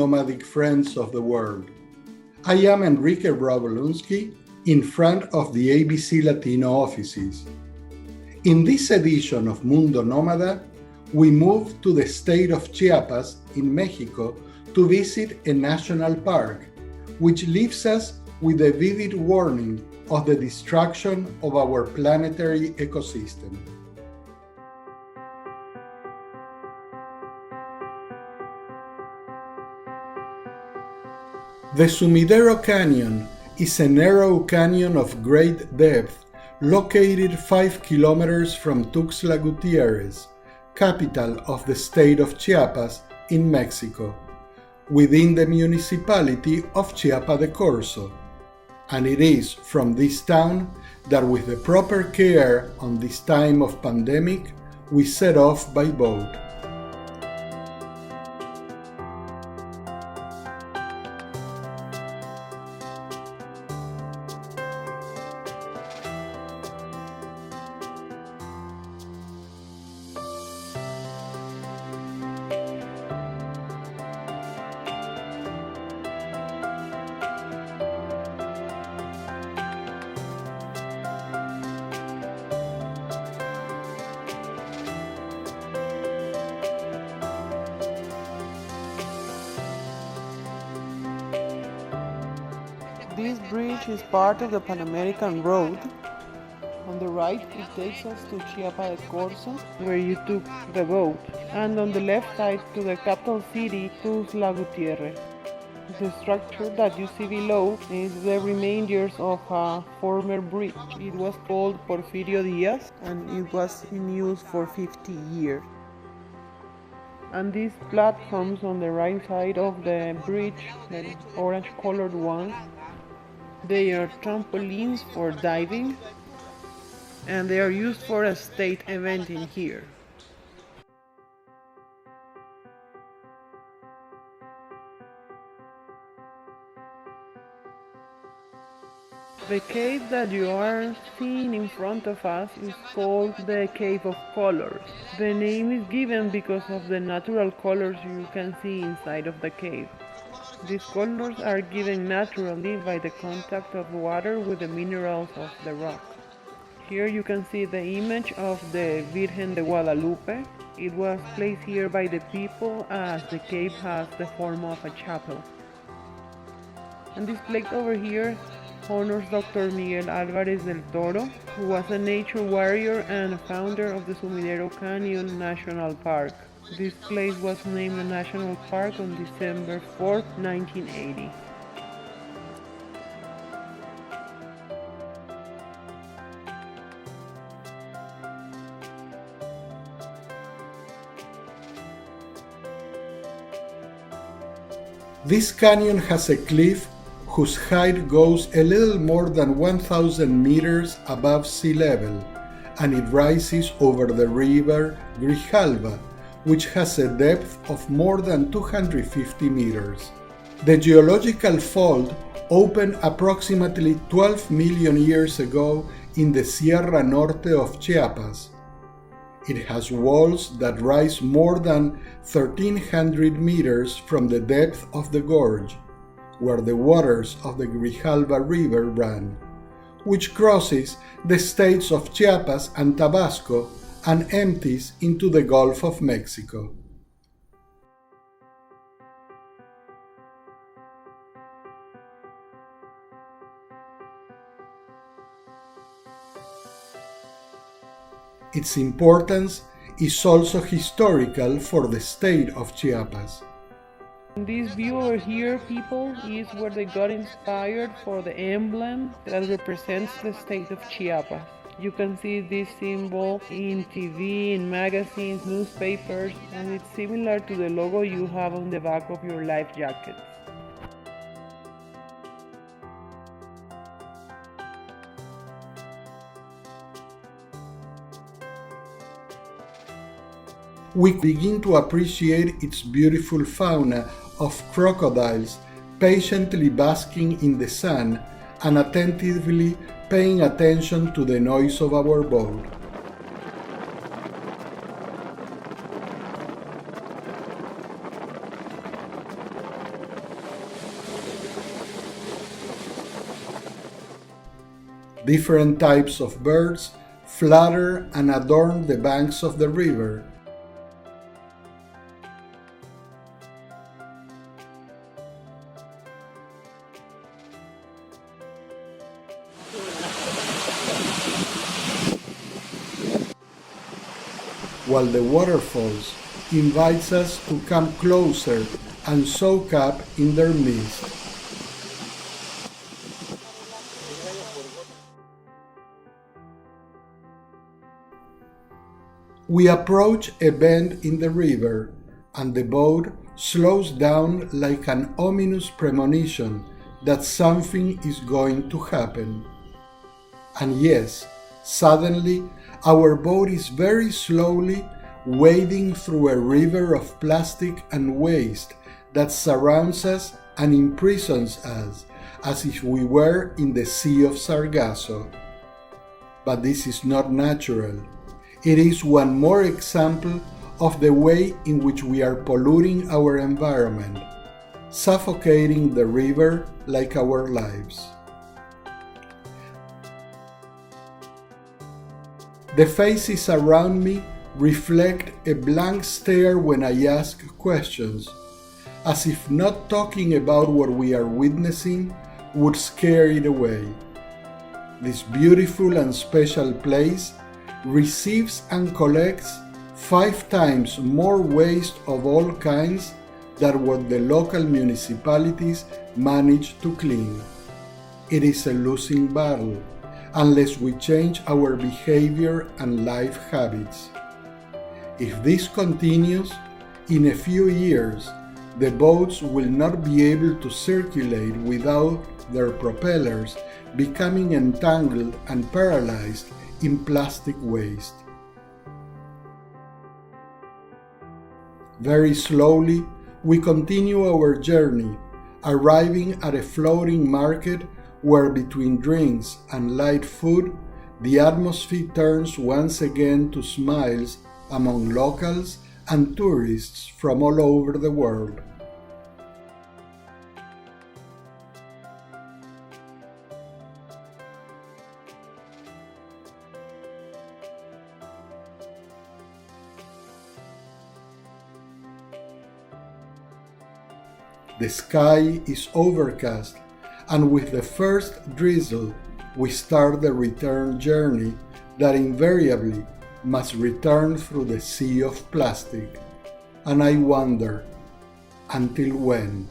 nomadic friends of the world. I am Enrique Brabolunsky in front of the ABClatino offices. In this edition of Mundo Nómada, we move to the state of Chiapas in Mexico to visit a national park, which leaves us with a vivid warning of the destruction of our planetary ecosystem. The Sumidero Canyon is a narrow canyon of great depth located 5 kilometers from Tuxtla Gutiérrez, capital of the state of Chiapas in Mexico, within the municipality of Chiapa de Corzo. And it is from this town that, with the proper care on this time of pandemic, we set off by boat. This bridge is part of the Pan American Road. On the right, it takes us to Chiapa de Corzo, where you took the boat, and on the left side to the capital city, Tuxtla Gutiérrez. The structure that you see below is the remainders of a former bridge. It was called Porfirio Diaz, and it was in use for 50 years. And these platforms on the right side of the bridge, the orange-colored ones, they are trampolines for diving, and they are used for a state event in here. The cave that you are seeing in front of us is called the Cave of Colors. The name is given because of the natural colors you can see inside of the cave. These colors are given naturally by the contact of water with the minerals of the rock. Here you can see the image of the Virgen de Guadalupe. It was placed here by the people as the cave has the form of a chapel. And this plate over here honors Dr. Miguel Álvarez del Toro, who was a nature warrior and founder of the Sumidero Canyon National Park. This place was named a national park on December 4, 1980. This canyon has a cliff whose height goes a little more than 1,000 meters above sea level, and it rises over the river Grijalva, which has a depth of more than 250 meters. The geological fault opened approximately 12 million years ago in the Sierra Norte of Chiapas. It has walls that rise more than 1,300 meters from the depth of the gorge, where the waters of the Grijalva River run, which crosses the states of Chiapas and Tabasco and empties into the Gulf of Mexico. Its importance is also historical for the state of Chiapas. This view over here, people, is where they got inspired for the emblem that represents the state of Chiapas. You can see this symbol in TV, in magazines, newspapers, and it's similar to the logo you have on the back of your life jackets. We begin to appreciate its beautiful fauna of crocodiles patiently basking in the sun and attentively paying attention to the noise of our boat. Different types of birds flutter and adorn the banks of the river. While the waterfalls invites us to come closer and soak up in their mist. We approach a bend in the river, and the boat slows down like an ominous premonition that something is going to happen. And yes, suddenly our boat is very slowly wading through a river of plastic and waste that surrounds us and imprisons us as if we were in the sea of sargasso. But this is not natural. It is one more example of the way in which we are polluting our environment, suffocating the river like our lives. The faces around me reflect a blank stare when I ask questions, as if not talking about what we are witnessing would scare it away. This beautiful and special place receives and collects 5 times more waste of all kinds than what the local municipalities manage to clean. It is a losing battle unless we change our behavior and life habits. If this continues, in a few years, the boats will not be able to circulate without their propellers becoming entangled and paralyzed in plastic waste. Very slowly, we continue our journey, arriving at a floating market where between drinks and light food, the atmosphere turns once again to smiles among locals and tourists from all over the world. The sky is overcast, and with the first drizzle, we start the return journey that invariably must return through the sea of plastic. And I wonder, until when?